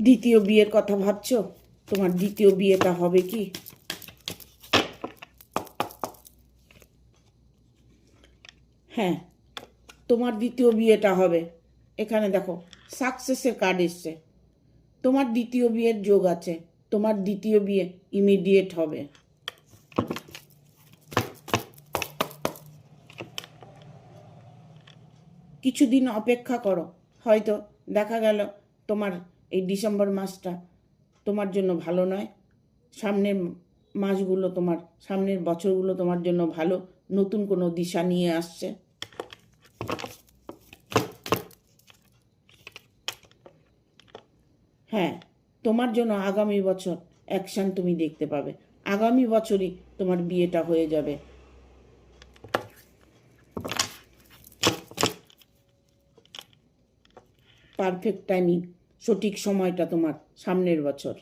দ্বিতীয় বিয়ের কথা ভাবছো? তোমার দ্বিতীয় বিয়েটা হবে কি? হ্যাঁ, তোমার দ্বিতীয় বিয়েটা হবে। এখানে দেখো সাকসেসের কার্ড এসছে। তোমার দ্বিতীয় বিয়ের যোগ আছে। তোমার দ্বিতীয় বিয়ে ইমিডিয়েট হবে। কিছুদিন অপেক্ষা করো, হয়তো দেখা গেল তোমার এই ডিসেম্বর মাসটা তোমার জন্য ভালো নয়। সামনের মাসগুলো তোমার, সামনের বছরগুলো তোমার জন্য ভালো, নতুন কোনো দিশা নিয়ে আসছে। হ্যাঁ, তোমার জন্য আগামী বছর অ্যাকশান তুমি দেখতে পাবে। আগামী বছরই তোমার বিয়েটা হয়ে যাবে। পারফেক্ট টাইমিং, সঠিক সময়টা তোমার সামনের বছর।